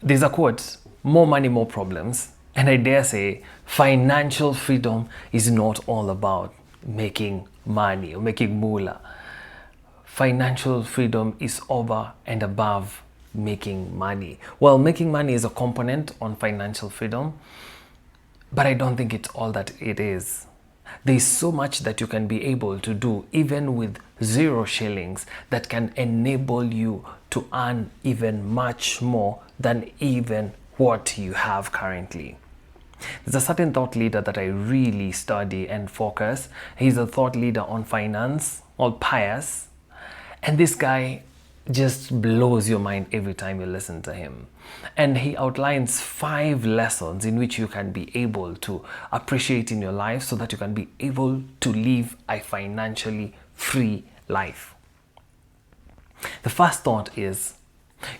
There's a quote, more money, more problems. And I dare say, financial freedom is not all about making money or making moolah. Financial freedom is over and above making money. Well, making money is a component on financial freedom, but I don't think it's all that it is. There's so much that you can be able to do, even with 0 shillings, that can enable you to earn even much more than even what you have currently. There's a certain thought leader that I really study and focus. He's a thought leader on finance, all pious. And this guy just blows your mind every time you listen to him. And he outlines 5 lessons in which you can be able to appreciate in your life so that you can be able to live a financially free life. The first thought is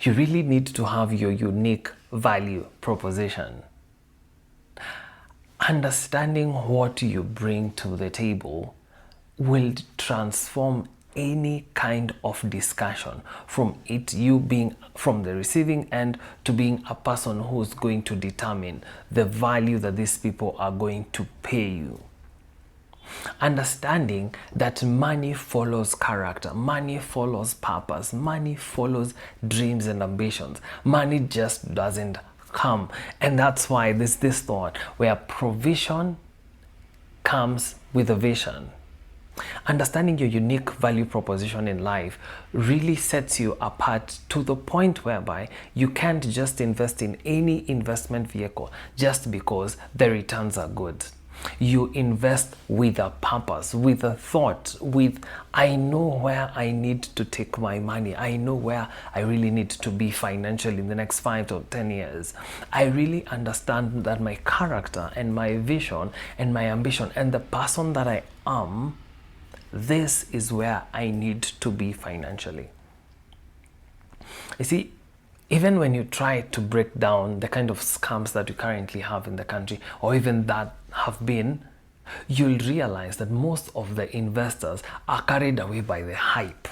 you really need to have your unique value proposition. Understanding what you bring to the table will transform any kind of discussion, from it you being from the receiving end to being a person who's going to determine the value that these people are going to pay you. Understanding that money follows character, money follows purpose, money follows dreams and ambitions. Money just doesn't come. And that's why there's this thought where provision comes with a vision. Understanding your unique value proposition in life really sets you apart to the point whereby you can't just invest in any investment vehicle just because the returns are good. You invest with a purpose, with a thought, with I know where I need to take my money. I know where I really need to be financially in the next 5 to 10 years. I really understand that my character and my vision and my ambition and the person that I am, this is where I need to be financially. You see, even when you try to break down the kind of scams that you currently have in the country, or even that have been, you'll realize that most of the investors are carried away by the hype.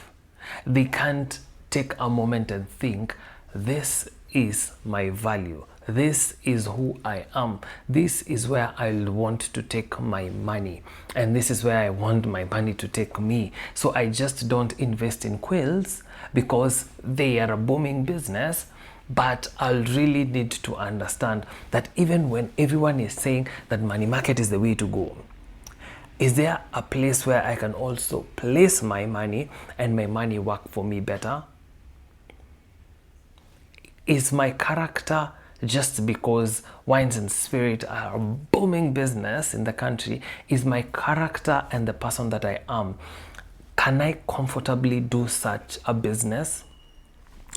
They can't take a moment and think, this is my value. This is who I am. This is where I want to take my money. And this is where I want my money to take me. So I just don't invest in quills because they are a booming business. But I'll really need to understand that even when everyone is saying that money market is the way to go, is there a place where I can also place my money and my money work for me better? Is my character just because wines and spirit are a booming business in the country? Is my character and the person that I am, can I comfortably do such a business?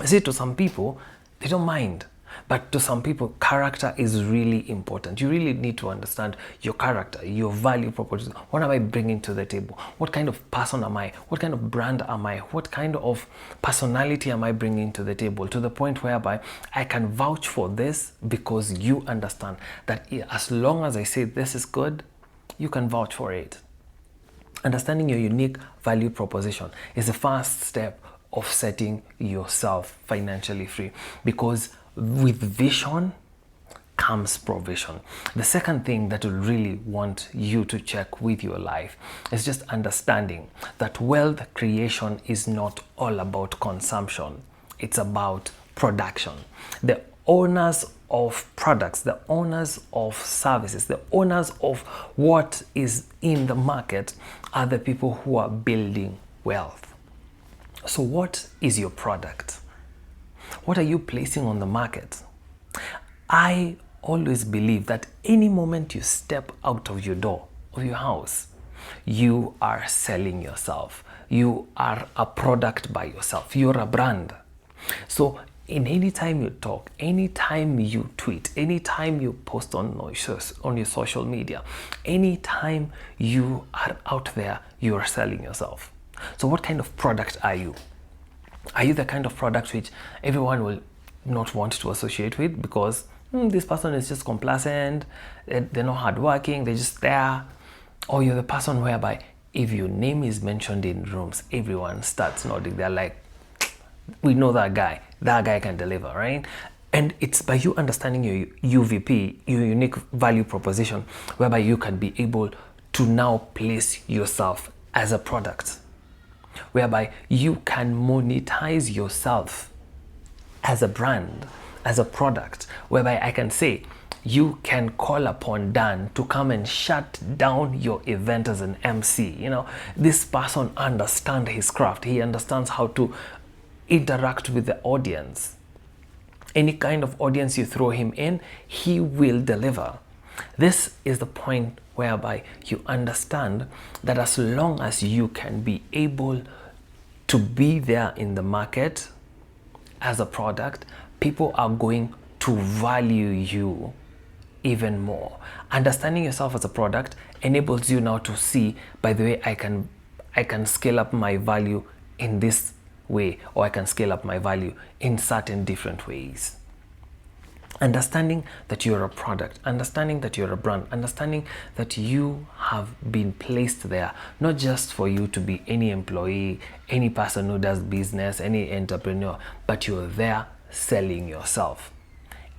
See, to some people, they don't mind. But to some people, character is really important. You really need to understand your character, your value proposition. What am I bringing to the table? What kind of person am I? What kind of brand am I? What kind of personality am I bringing to the table? To the point whereby I can vouch for this because you understand that as long as I say this is good, you can vouch for it. Understanding your unique value proposition is the first step of setting yourself financially free, because with vision comes provision. The second thing that we really want you to check with your life is just understanding that wealth creation is not all about consumption. It's about production. The owners of products, the owners of services, the owners of what is in the market are the people who are building wealth. So what is your product? What are you placing on the market? I always believe that any moment you step out of your door, of your house, you are selling yourself. You are a product by yourself. You're a brand. So in any time you talk, anytime you tweet, anytime you post on your social media, anytime you are out there, you are selling yourself. So what kind of product are you? Are you the kind of product which everyone will not want to associate with because this person is just complacent, they're not hardworking, they're just there? Or you're the person whereby if your name is mentioned in rooms, everyone starts nodding. They're like, we know that guy can deliver, right? And it's by you understanding your UVP, your unique value proposition, whereby you can be able to now place yourself as a product, whereby you can monetize yourself as a brand, as a product, whereby I can say, you can call upon Dan to come and shut down your event as an MC. You know, this person understands his craft. He understands how to interact with the audience. Any kind of audience you throw him in, he will deliver. This is the point whereby you understand that as long as you can be able to be there in the market as a product, people are going to value you even more. Understanding yourself as a product enables you now to see, by the way, I can scale up my value in this way, or I can scale up my value in certain different ways. Understanding that you're a product, understanding that you're a brand, understanding that you have been placed there, not just for you to be any employee, any person who does business, any entrepreneur, but you're there selling yourself.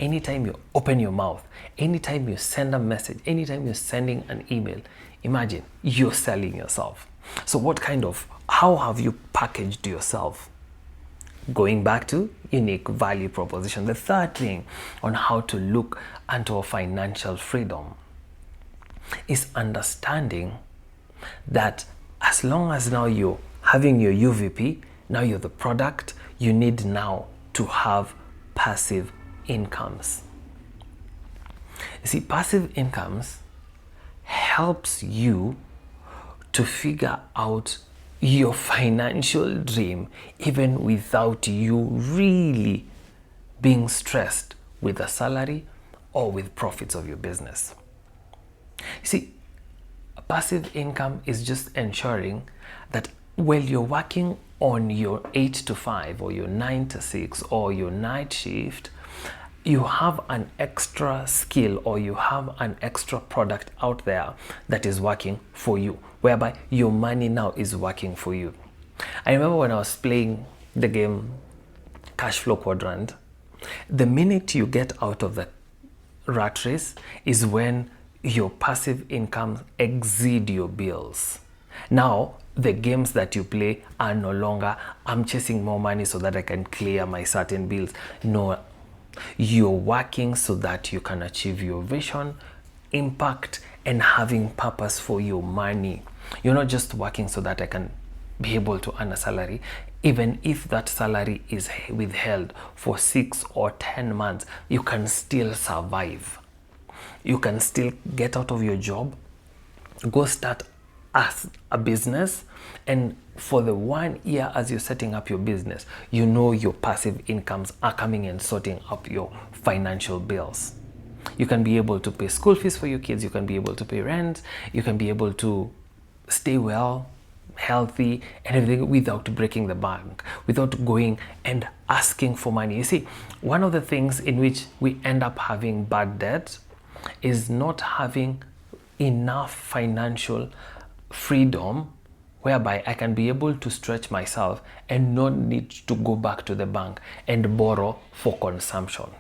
Anytime you open your mouth, anytime you send a message, anytime you're sending an email, imagine you're selling yourself. So how have you packaged yourself? Going back to unique value proposition, the third thing on how to look into a financial freedom is understanding that as long as now you're having your UVP, now you're the product, you need now to have passive incomes. You see, passive incomes helps you to figure out your financial dream even without you really being stressed with a salary or with profits of your business. You see, a passive income is just ensuring that while you're working on your 8 to 5 or your 9 to 6 or your night shift, you have an extra skill or you have an extra product out there that is working for you, whereby your money now is working for you. I remember when I was playing the game Cash Flow Quadrant, the minute you get out of the rat race is when your passive income exceed your bills. Now, the games that you play are no longer, I'm chasing more money so that I can clear my certain bills. No, you're working so that you can achieve your vision, impact, and having purpose for your money. You're not just working so that I can be able to earn a salary. Even if that salary is withheld for 6 or 10 months, you can still survive. You can still get out of your job, go start as a business, and for the 1 year as you're setting up your business, you know your passive incomes are coming and sorting up your financial bills. You can be able to pay school fees for your kids, you can be able to pay rent, you can be able to stay well, healthy, and everything without breaking the bank, without going and asking for money. You see, one of the things in which we end up having bad debt is not having enough financial freedom whereby I can be able to stretch myself and not need to go back to the bank and borrow for consumption.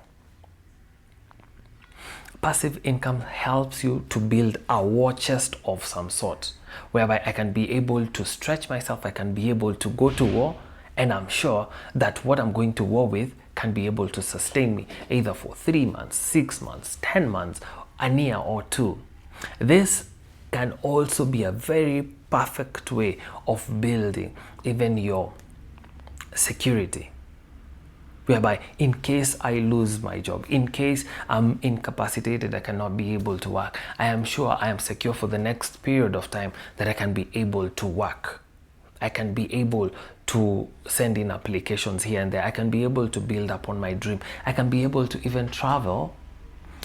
Passive income helps you to build a war chest of some sort, whereby I can be able to stretch myself, I can be able to go to war, and I'm sure that what I'm going to war with can be able to sustain me either for 3 months, 6 months, 10 months, a year or 2. This can also be a very perfect way of building even your security, whereby in case I lose my job, in case I'm incapacitated, I cannot be able to work, I am sure I am secure for the next period of time that I can be able to work. I can be able to send in applications here and there. I can be able to build upon my dream. I can be able to even travel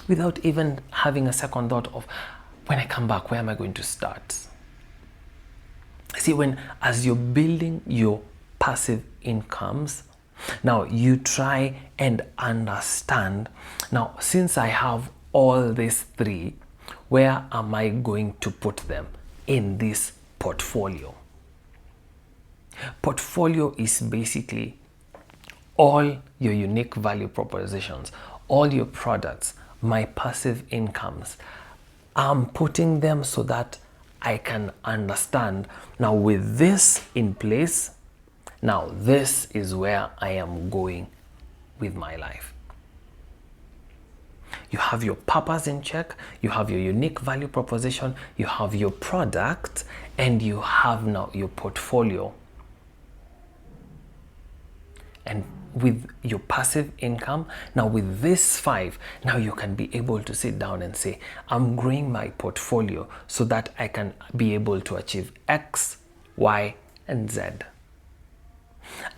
without even having a second thought of, when I come back, where am I going to start? See, as you're building your passive incomes, now you try and understand, now since I have all these 3, where am I going to put them in this portfolio? Portfolio is basically all your unique value propositions, all your products, my passive incomes. I'm putting them so that I can understand, now with this in place, now this is where I am going with my life. You have your purpose in check, you have your unique value proposition, you have your product, and you have now your portfolio. And with your passive income, now with this 5, now you can be able to sit down and say, I'm growing my portfolio so that I can be able to achieve X, Y, and Z.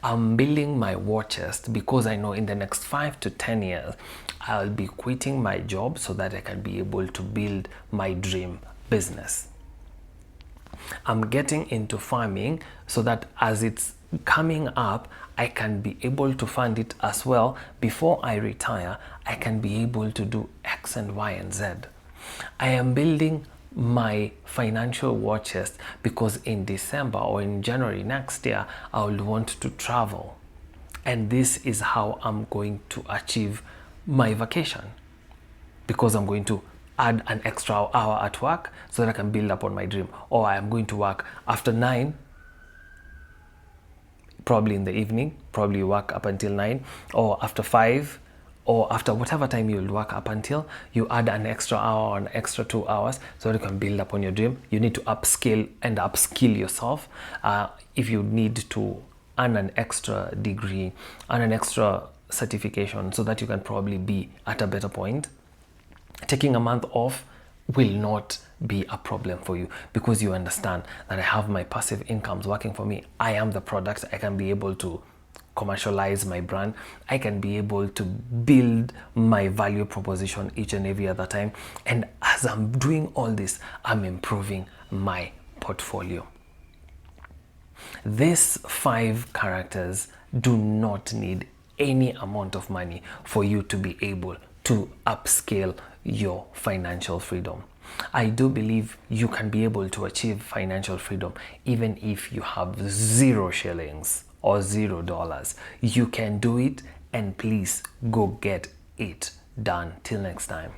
I'm building my war chest because I know in the next 5 to 10 years, I'll be quitting my job so that I can be able to build my dream business. I'm getting into farming so that as it's coming up, I can be able to fund it as well. Before I retire, I can be able to do X and Y and Z. I am building my financial war chest because in December or in January next year, I will want to travel. And this is how I'm going to achieve my vacation, because I'm going to add an extra hour at work so that I can build upon my dream. Or I am going to work after 9, probably in the evening, probably work up until 9, or after 5, or after whatever time you'll work up until, you add an extra hour or an extra 2 hours so that you can build upon your dream. You need to upskill yourself. If you need to earn an extra degree, earn an extra certification so that you can probably be at a better point, taking a month off will not be a problem for you, because you understand that I have my passive incomes working for me. I am the product. I can be able to commercialize my brand. I can be able to build my value proposition each and every other time. And as I'm doing all this, I'm improving my portfolio. These 5 characters do not need any amount of money for you to be able to upscale your financial freedom. I do believe you can be able to achieve financial freedom even if you have 0 shillings or $0. You can do it, and please go get it done. Till next time.